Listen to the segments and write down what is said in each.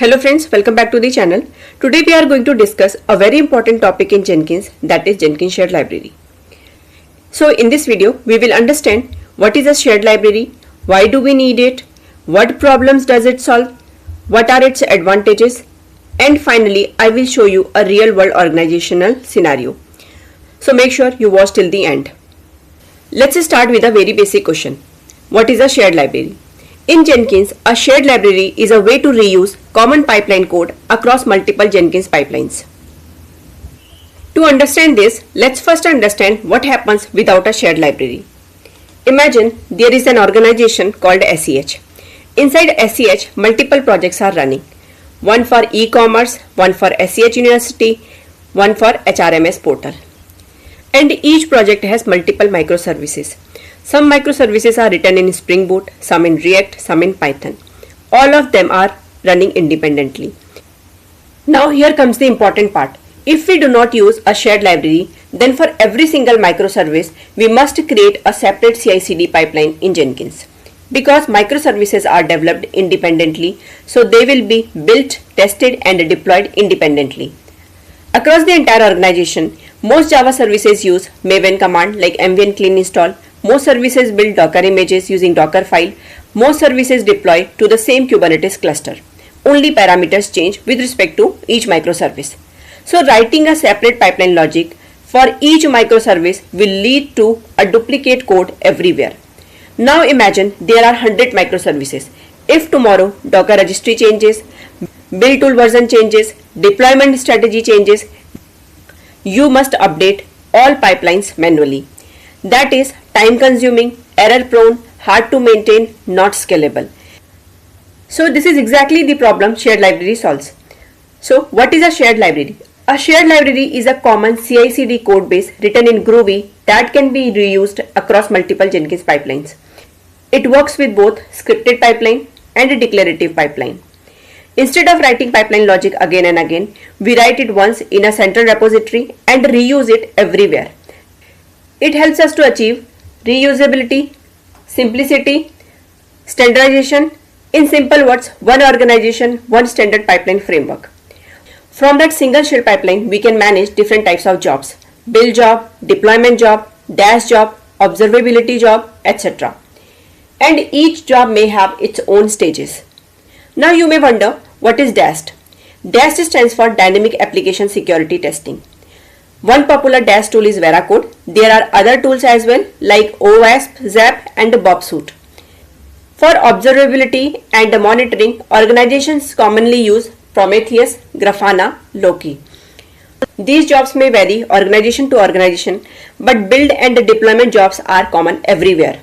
Hello friends, welcome back to the channel. Today we are going to discuss a very important topic in Jenkins, that is Jenkins Shared Library. So in this video, we will understand what is a shared library, why do we need it, what problems does it solve, what are its advantages, and finally I will show you a real world organizational scenario. So make sure you watch till the end. Let's start with a very basic question. What is a shared library? In Jenkins, a shared library is a way to reuse common pipeline code across multiple Jenkins pipelines. To understand this, let's first understand what happens without a shared library. Imagine there is an organization called SEH. Inside SEH, multiple projects are running. One for e-commerce, one for SEH University, one for HRMS portal. And each project has multiple microservices. Some microservices are written in Spring Boot, some in React, some in Python. All of them are running independently. Now here comes the important part. If we do not use a shared library, then for every single microservice, we must create a separate CI/CD pipeline in Jenkins. Because microservices are developed independently, so they will be built, tested and deployed independently. Across the entire organization, most Java services use Maven command like mvn clean install. Most services build Docker images using Dockerfile. Most services deploy to the same Kubernetes cluster. Only parameters change with respect to each microservice. So writing a separate pipeline logic for each microservice will lead to a duplicate code everywhere. Now imagine there are 100 microservices. If tomorrow Docker registry changes, build tool version changes, deployment strategy changes, you must update all pipelines manually. That is time consuming, error prone, hard to maintain, not scalable. So this is exactly the problem shared library solves. So what is a shared library? A shared library is a common CI/CD code base written in Groovy that can be reused across multiple Jenkins pipelines. It works with both scripted pipeline and a declarative pipeline. Instead of writing pipeline logic again and again, we write it once in a central repository and reuse it everywhere. It helps us to achieve reusability, simplicity, standardization, in simple words, one organization, one standard pipeline framework. From that single shell pipeline, we can manage different types of jobs: build job, deployment job, dash job, observability job, etc. And each job may have its own stages. Now you may wonder, what is DAST? DAST stands for Dynamic Application Security Testing. One popular DAST tool is Veracode. There are other tools as well like OWASP, ZAP and BobSuite. For observability and monitoring, organizations commonly use Prometheus, Grafana, Loki. These jobs may vary organization to organization, but build and deployment jobs are common everywhere.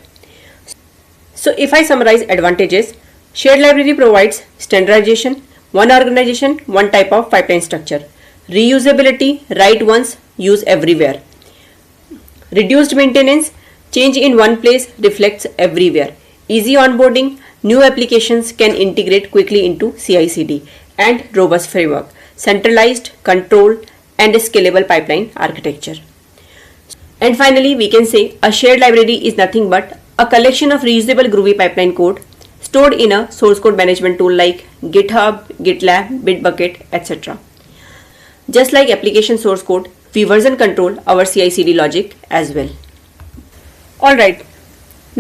So if I summarize advantages, shared library provides standardization, one organization, one type of pipeline structure. Reusability, write once, use everywhere. Reduced maintenance, change in one place reflects everywhere. Easy onboarding, new applications can integrate quickly into CI/CD, and robust framework, centralized, controlled and scalable pipeline architecture. And finally, we can say a shared library is nothing but a collection of reusable Groovy pipeline code stored in a source code management tool like GitHub, GitLab, Bitbucket, etc. Just like application source code, we version control our CI/CD logic as well. Alright,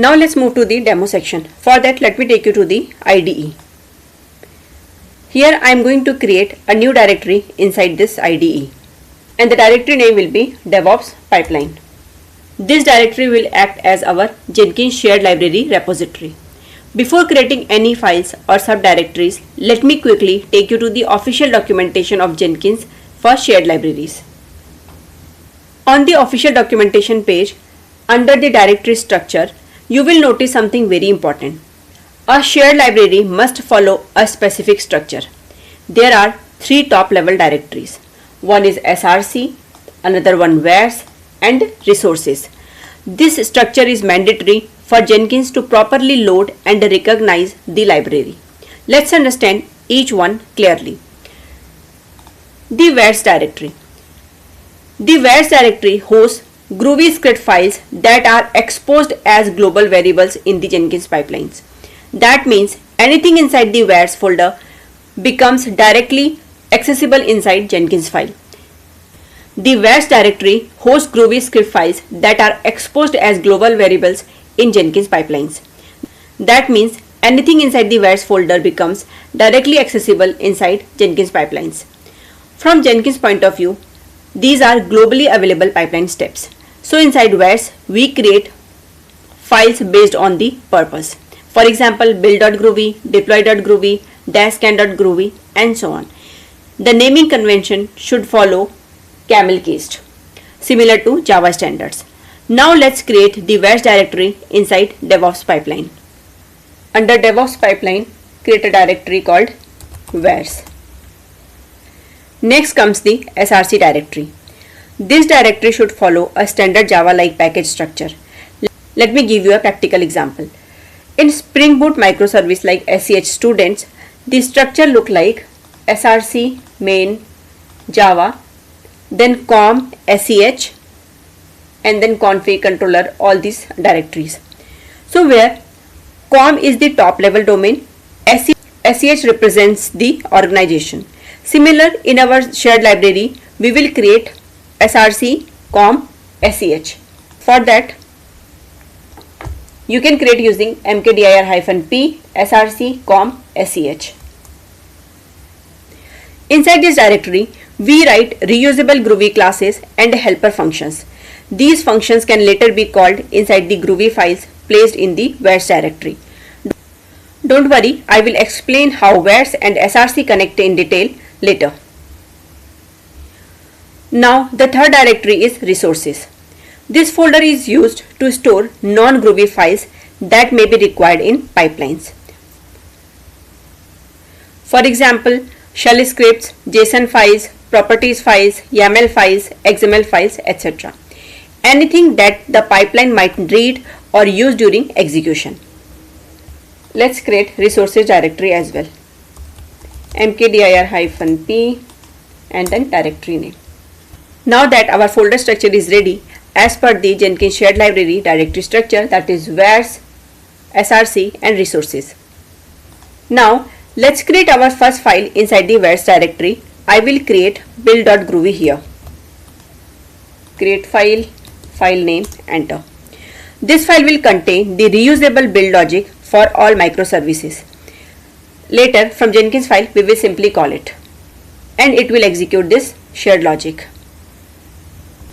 now let's move to the demo section. For that, let me take you to the IDE. Here I am going to create a new directory inside this IDE, and the directory name will be DevOps Pipeline. This directory will act as our Jenkins shared library repository. Before creating any files or subdirectories, let me quickly take you to the official documentation of Jenkins for shared libraries. On the official documentation page, under the directory structure, you will notice something very important. A shared library must follow a specific structure. There are three top level directories. One is SRC, another one VARs and resources. This structure is mandatory for Jenkins to properly load and recognize the library. Let's understand each one clearly. The VARs directory. The VARs directory hosts Groovy script files that are exposed as global variables in the Jenkins pipelines. That means anything inside the VARs folder becomes directly accessible inside Jenkins file. The VARs directory hosts Groovy script files that are exposed as global variables in Jenkins pipelines. That means anything inside the VARs folder becomes directly accessible inside Jenkins pipelines. From Jenkins point of view, these are globally available pipeline steps. So inside VARs, we create files based on the purpose. For example, build.groovy, deploy.groovy, -scan.groovy, and so on. The naming convention should follow camel cased, similar to Java standards. Now let's create the VARs directory inside DevOps pipeline. Under DevOps pipeline, create a directory called VARs. Next comes the SRC directory. This directory should follow a standard Java-like package structure. Let me give you a practical example. In Spring Boot microservice like SEH students, the structure look like src main Java, then com SEH, and then config controller, all these directories. So where com is the top level domain, SEH represents the organization. Similar, in our shared library, we will create src com SEH. For that, you can create using mkdir-p src com SEH. Inside this directory, we write reusable Groovy classes and helper functions. These functions can later be called inside the Groovy files placed in the VARs directory. Don't worry, I will explain how VARs and SRC connect in detail later. Now the third directory is resources. This folder is used to store non-Groovy files that may be required in pipelines. For example, shell scripts, JSON files, properties files, YAML files, XML files, etc. Anything that the pipeline might read or use during execution. Let's create resources directory as well. mkdir-p and then directory name. Now that our folder structure is ready as per the Jenkins shared library directory structure, that is VARs, SRC and resources. Now let's create our first file inside the VARs directory. I will create build.groovy here. Create file, file name, enter. This file will contain the reusable build logic for all microservices. Later from Jenkins file we will simply call it, and it will execute this shared logic.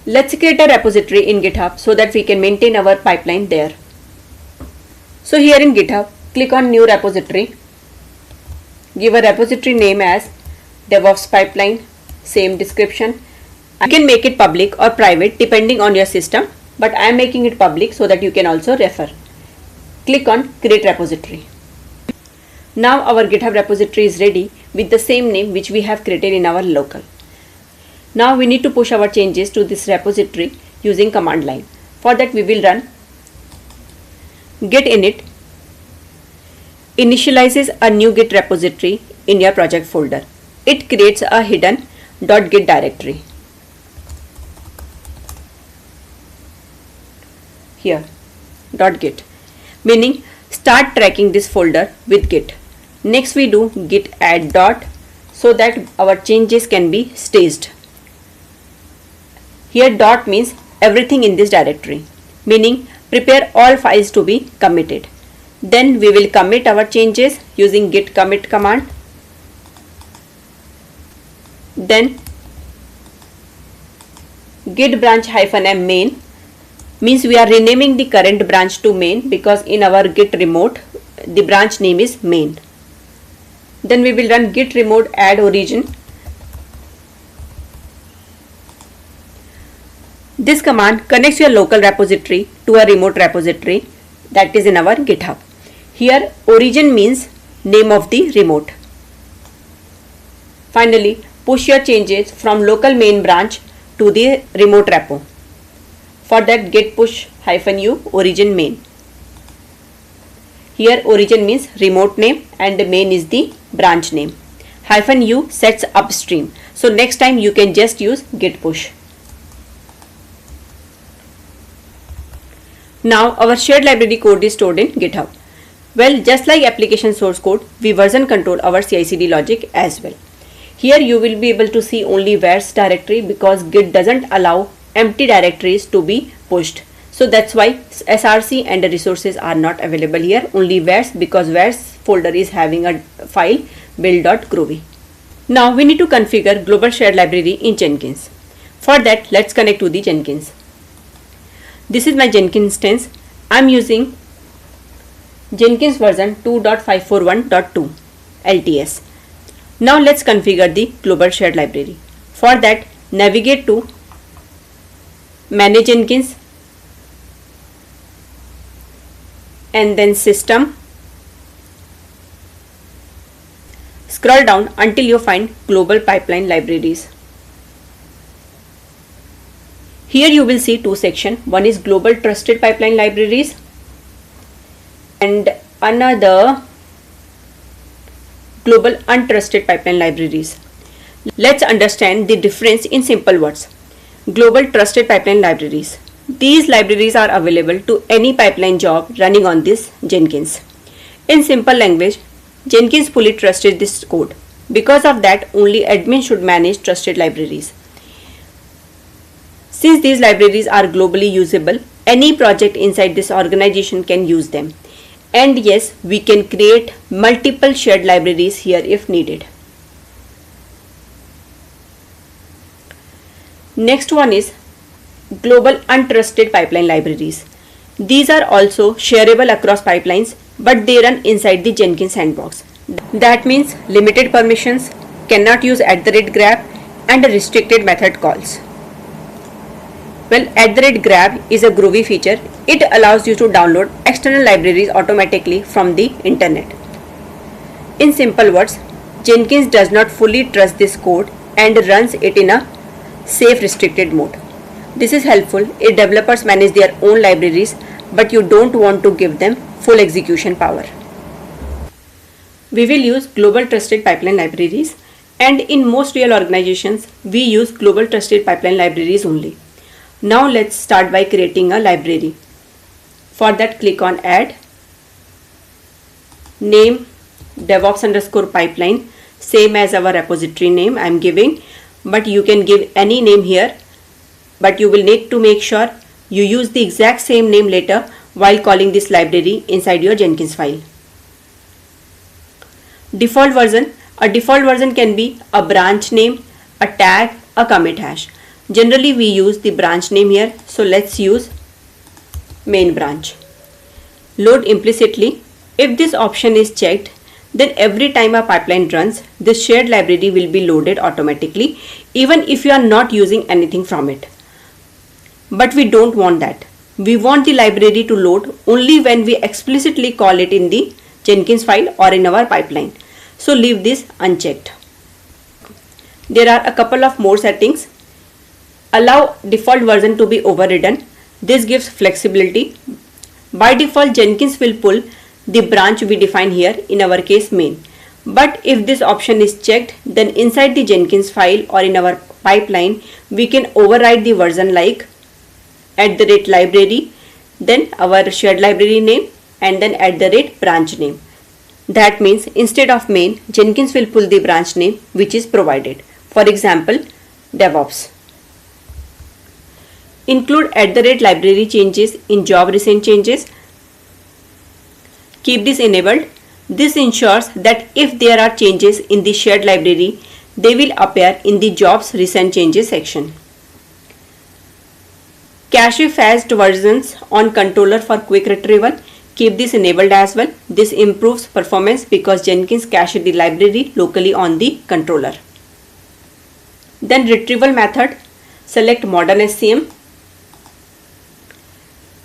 Let's create a repository in GitHub so that we can maintain our pipeline there. So here in GitHub, click on new repository. Give a repository name as DevOps pipeline, same description. You can make it public or private depending on your system, but I am making it public so that you can also refer. Click on create repository. Now our GitHub repository is ready with the same name which we have created in our local. Now we need to push our changes to this repository using command line. For that we will run git init initializes a new git repository in your project folder. It creates a hidden .git directory. Here .git, meaning start tracking this folder with git. Next we do git add dot so that our changes can be staged. Here dot means everything in this directory, meaning prepare all files to be committed. Then we will commit our changes using git commit command. Then git branch -m main means we are renaming the current branch to main because in our git remote the branch name is main. Then we will run git remote add origin. This command connects your local repository to a remote repository that is in our GitHub. Here origin means name of the remote. Finally, push your changes from local main branch to the remote repo. For that git push -u origin main. Here origin means remote name and the main is the branch name. -u sets upstream. So next time you can just use git push. Now our shared library code is stored in GitHub. Well, just like application source code, we version control our CI/CD logic as well. Here you will be able to see only where's directory because Git doesn't allow empty directories to be pushed. So that's why src and the resources are not available here, only where's, because where's folder is having a file build.groovy. Now we need to configure global shared library in Jenkins. For that, let's connect to the Jenkins. This is my Jenkins instance. I'm using Jenkins version 2.541.2 LTS. Now let's configure the global shared library. For that, navigate to Manage Jenkins and then System. Scroll down until you find Global Pipeline Libraries. Here you will see two sections. One is Global Trusted Pipeline Libraries and another Global Untrusted Pipeline Libraries. Let's understand the difference in simple words. Global Trusted Pipeline Libraries. These libraries are available to any pipeline job running on this Jenkins. In simple language, Jenkins fully trusted this code. Because of that, only admin should manage trusted libraries. Since these libraries are globally usable, any project inside this organization can use them. And yes, we can create multiple shared libraries here if needed. Next one is Global Untrusted Pipeline Libraries. These are also shareable across pipelines, but they run inside the Jenkins sandbox. That means limited permissions, cannot use @grab and restricted method calls. Well, @grab is a Groovy feature. It allows you to download external libraries automatically from the internet. In simple words, Jenkins does not fully trust this code and runs it in a safe restricted mode. This is helpful if developers manage their own libraries, but you don't want to give them full execution power. We will use Global Trusted Pipeline Libraries, and in most real organizations, we use Global Trusted Pipeline Libraries only. Now let's start by creating a library. For that, click on Add, name DevOps_pipeline, same as our repository name I am giving, but you can give any name here, but you will need to make sure you use the exact same name later while calling this library inside your Jenkins file. Default version. A default version can be a branch name, a tag, a commit hash. Generally we use the branch name here, so let's use main branch. Load implicitly. If this option is checked, then every time a pipeline runs, this shared library will be loaded automatically, even if you are not using anything from it. But we don't want that. We want the library to load only when we explicitly call it in the Jenkins file or in our pipeline. So leave this unchecked. There are a couple of more settings. Allow default version to be overridden. This gives flexibility. By default, Jenkins will pull the branch we define here, in our case main. But if this option is checked, then inside the Jenkins file or in our pipeline, we can override the version like @library, then our shared library name, and then @branch name. That means instead of main, Jenkins will pull the branch name which is provided. For example, DevOps. Include @library changes in job recent changes. Keep this enabled. This ensures that if there are changes in the shared library, they will appear in the jobs recent changes section. Cache fast versions on controller for quick retrieval. Keep this enabled as well. This improves performance because Jenkins caches the library locally on the controller. Then retrieval method. Select modern SCM.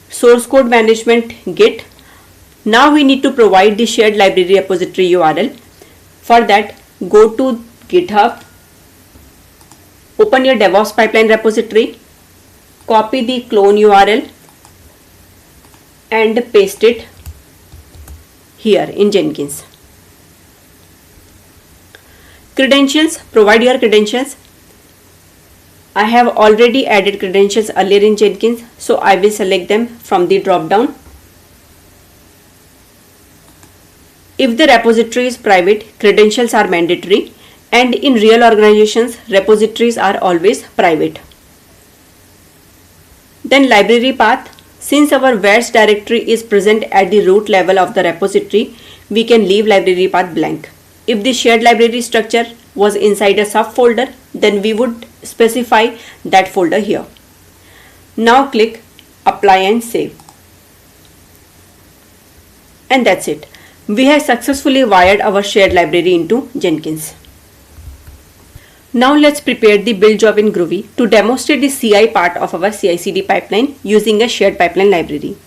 Source code management Git. Now we need to provide the shared library repository URL. For that, go to GitHub, open your DevOps pipeline repository, copy the clone URL and paste it here in Jenkins. Credentials, provide your credentials. I have already added credentials earlier in Jenkins, so I will select them from the drop down. If the repository is private, credentials are mandatory, and in real organizations, repositories are always private. Then library path. Since our where's directory is present at the root level of the repository, we can leave library path blank. If the shared library structure was inside a subfolder, then we would specify that folder here. Now click apply and save. And that's it. We have successfully wired our shared library into Jenkins. Now let's prepare the build job in Groovy to demonstrate the CI part of our CI/CD pipeline using a shared pipeline library.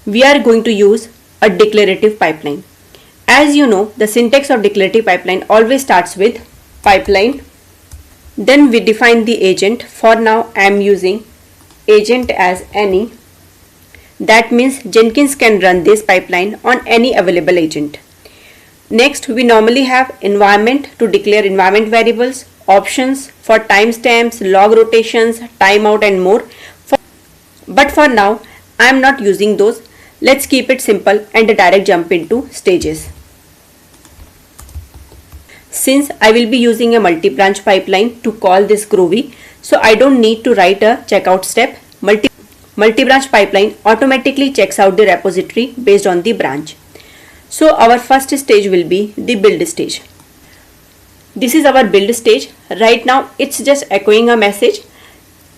We are going to use a declarative pipeline. As you know, the syntax of declarative pipeline always starts with pipeline. Then we define the agent. For now, I am using agent as any. That means Jenkins can run this pipeline on any available agent. Next, we normally have environment to declare environment variables, options for timestamps, log rotations, timeout and more. But for now, I am not using those. Let's keep it simple and direct jump into stages. Since I will be using a multi-branch pipeline to call this Groovy, so I don't need to write a checkout step. Multi-branch pipeline automatically checks out the repository based on the branch. So our first stage will be the build stage. This is our build stage. Right now it's just echoing a message.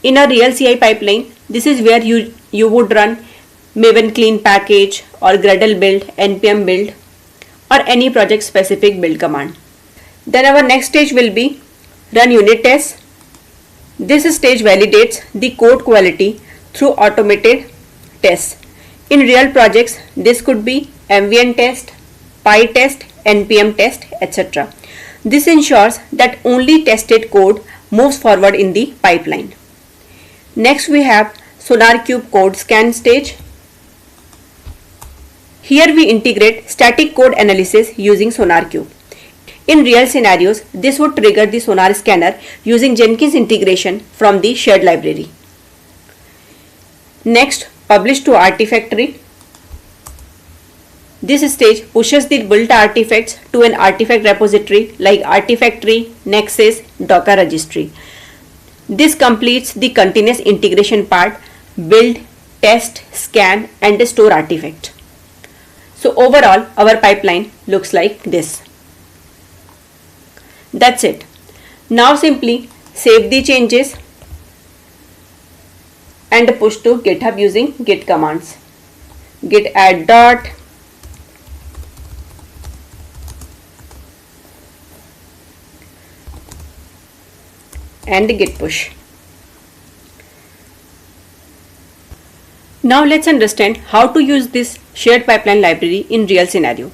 In a real CI pipeline, this is where you would run Maven clean package or Gradle build, npm build or any project specific build command. Then our next stage will be run unit tests. This stage validates the code quality through automated tests. In real projects, this could be MVN test, PyTest, npm test, etc. This ensures that only tested code moves forward in the pipeline. Next we have SonarQube code scan stage. Here we integrate static code analysis using SonarQube. In real scenarios, this would trigger the Sonar scanner using Jenkins integration from the shared library. Next, publish to Artifactory. This stage pushes the built artifacts to an artifact repository like Artifactory, Nexus, Docker registry. This completes the continuous integration part: build, test, scan and store artifact. So overall, our pipeline looks like this. That's it. Now simply save the changes and push to GitHub using git commands. Git add dot and git push. Now let's understand how to use this shared pipeline library in real scenario.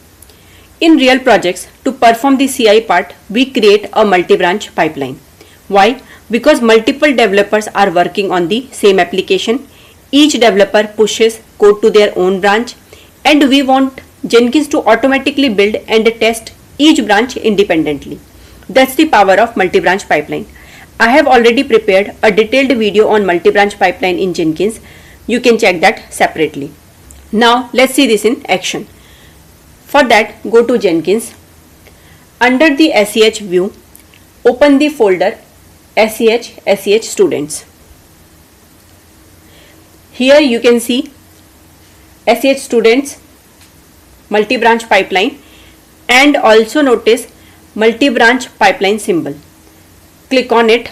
In real projects, to perform the CI part, we create a multi-branch pipeline. Why? Because multiple developers are working on the same application. Each developer pushes code to their own branch, and we want Jenkins to automatically build and test each branch independently. That's the power of multi-branch pipeline. I have already prepared a detailed video on multi-branch pipeline in Jenkins. You can check that separately. Now let's see this in action. For that, go to Jenkins. Under the SEH view, open the folder SEH students. Here you can see SEH students multi-branch pipeline and also notice multi-branch pipeline symbol. Click on it,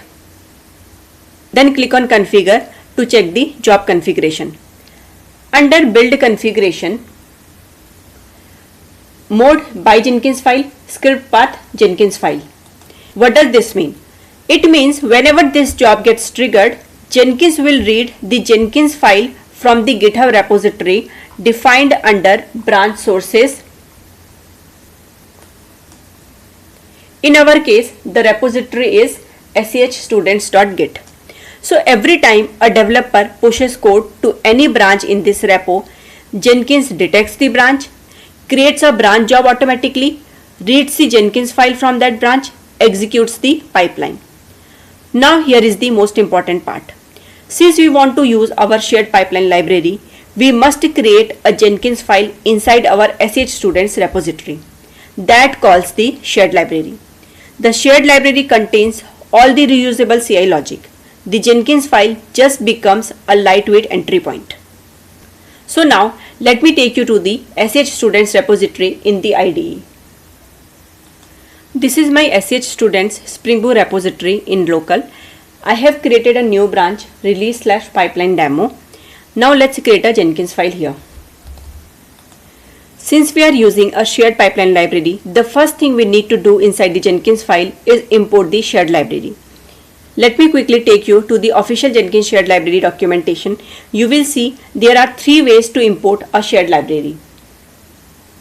then click on configure to check the job configuration. Under build configuration, mode by Jenkins file, script path Jenkins file. What does this mean? It means whenever this job gets triggered, Jenkins will read the Jenkins file from the GitHub repository defined under branch sources. In our case, the repository is shstudents.git. So every time a developer pushes code to any branch in this repo, Jenkins detects the branch, creates a branch job automatically, reads the Jenkins file from that branch, executes the pipeline. Now here is the most important part. Since we want to use our shared pipeline library, we must create a Jenkins file inside our SH students repository. that calls the shared library. The shared library contains all the reusable CI logic. The Jenkins file just becomes a lightweight entry point. So now let me take you to the SH Students repository in the IDE. This is my SH Students Spring Boot repository in local. I have created a new branch release/pipeline demo. Now let's create a Jenkins file here. Since we are using a shared pipeline library, the first thing we need to do inside the Jenkins file is import the shared library. Let me quickly take you to the official Jenkins shared library documentation. You will see there are 3 ways to import a shared library.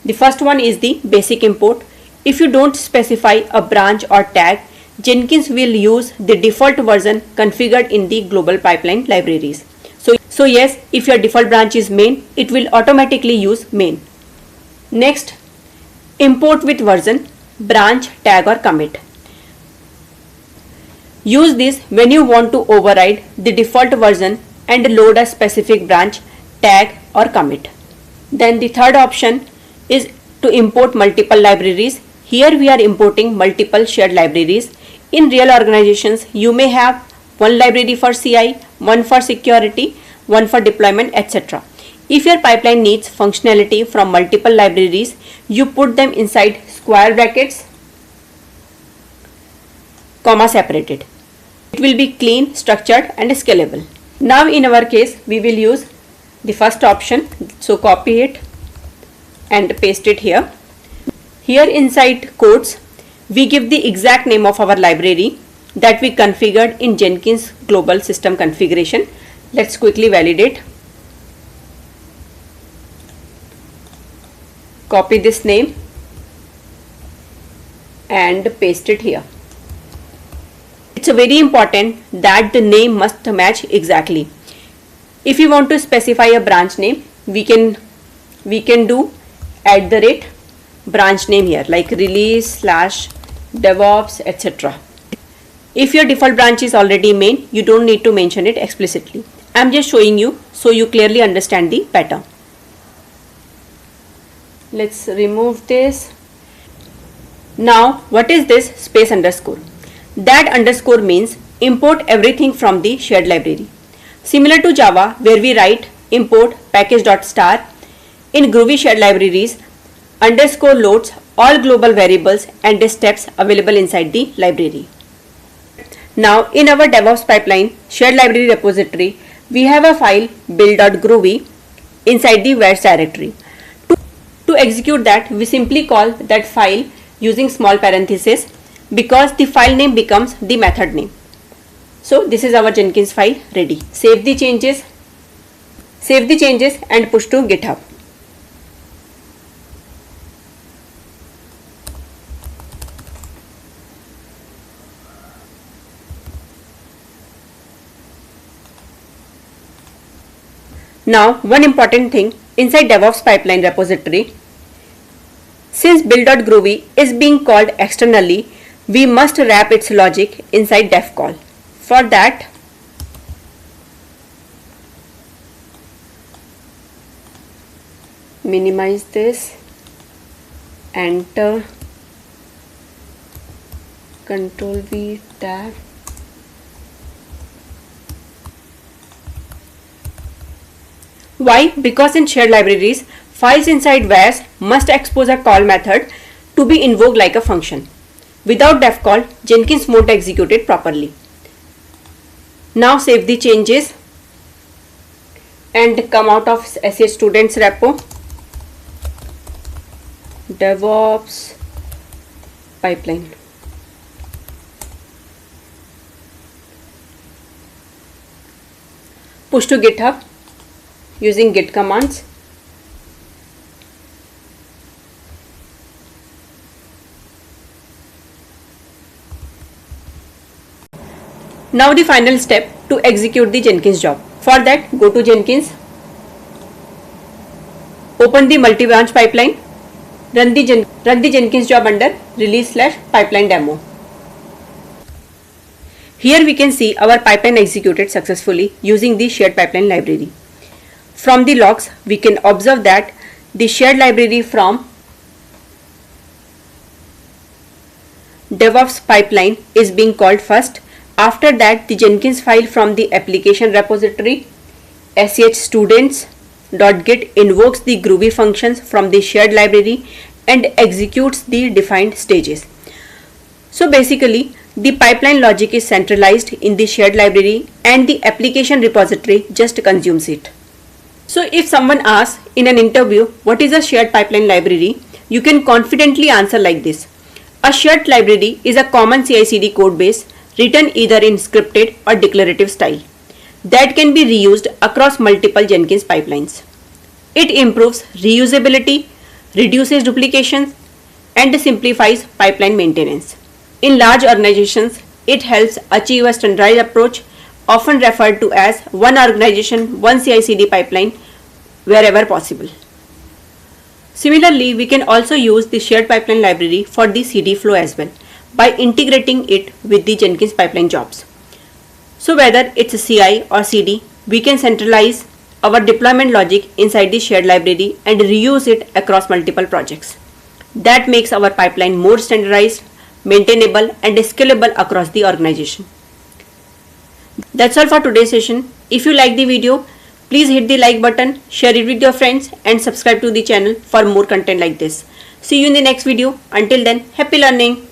The first one is the basic import. If you don't specify a branch or tag, Jenkins will use the default version configured in the global pipeline libraries. So yes, if your default branch is main, it will automatically use main. Next, import with version, branch, tag or commit. Use this when you want to override the default version and load a specific branch, tag or commit. Then the third option is to import multiple libraries. Here we are importing multiple shared libraries. In real organizations, you may have one library for CI, one for security, one for deployment, etc. If your pipeline needs functionality from multiple libraries, you put them inside square brackets, comma separated. It will be clean, structured and scalable. Now in our case, we will use the first option. So copy it and paste it here. Here inside quotes, we give the exact name of our library that we configured in Jenkins global system configuration. Let's quickly validate. Copy this name and paste it here. It's very important that the name must match exactly. If you want to specify a branch name, we can do @ branch name here, like release/DevOps, etc. If your default branch is already main, you don't need to mention it explicitly. I'm just showing you so you clearly understand the pattern. Let's remove this. Now what is this space underscore? That underscore means import everything from the shared library. Similar to Java, where we write import package.star, in Groovy shared libraries, underscore loads all global variables and steps available inside the library. Now in our DevOps pipeline shared library repository, we have a file build.groovy inside the where's directory. To execute that, we simply call that file using small parentheses because the file name becomes the method name. So this is our Jenkins file ready. Save the changes and push to GitHub. Now one important thing inside DevOps pipeline repository, since build.groovy is being called externally, we must wrap its logic inside def call. For that, minimize this, enter, Control V tab. Why? Because in shared libraries, files inside where's must expose a call method to be invoked like a function. Without def call, Jenkins won't execute it properly. Now save the changes and come out of SH Students repo, DevOps pipeline. Push to GitHub using git commands. Now the final step to execute the Jenkins job. For that, go to Jenkins, open the multi-branch pipeline, run the Jenkins job under release/pipeline demo. Here we can see our pipeline executed successfully using the shared pipeline library. From the logs, we can observe that the shared library from DevOps pipeline is being called first. After that, the Jenkins file from the application repository students.git invokes the Groovy functions from the shared library and executes the defined stages. So basically, the pipeline logic is centralized in the shared library and the application repository just consumes it. So if someone asks in an interview what is a shared pipeline library, you can confidently answer like this. A shared library is a common CI/CD code base written either in scripted or declarative style that can be reused across multiple Jenkins pipelines. It improves reusability, reduces duplications, and simplifies pipeline maintenance. In large organizations, it helps achieve a standardized approach, often referred to as one organization, one CI/CD pipeline, wherever possible. Similarly, we can also use the shared pipeline library for the CD flow as well by integrating it with the Jenkins pipeline jobs. So whether it's a CI or CD, we can centralize our deployment logic inside the shared library and reuse it across multiple projects. That makes our pipeline more standardized, maintainable, and scalable across the organization. That's all for today's session. If you like the video, please hit the like button, share it with your friends, and subscribe to the channel for more content like this. See you in the next video. Until then, happy learning.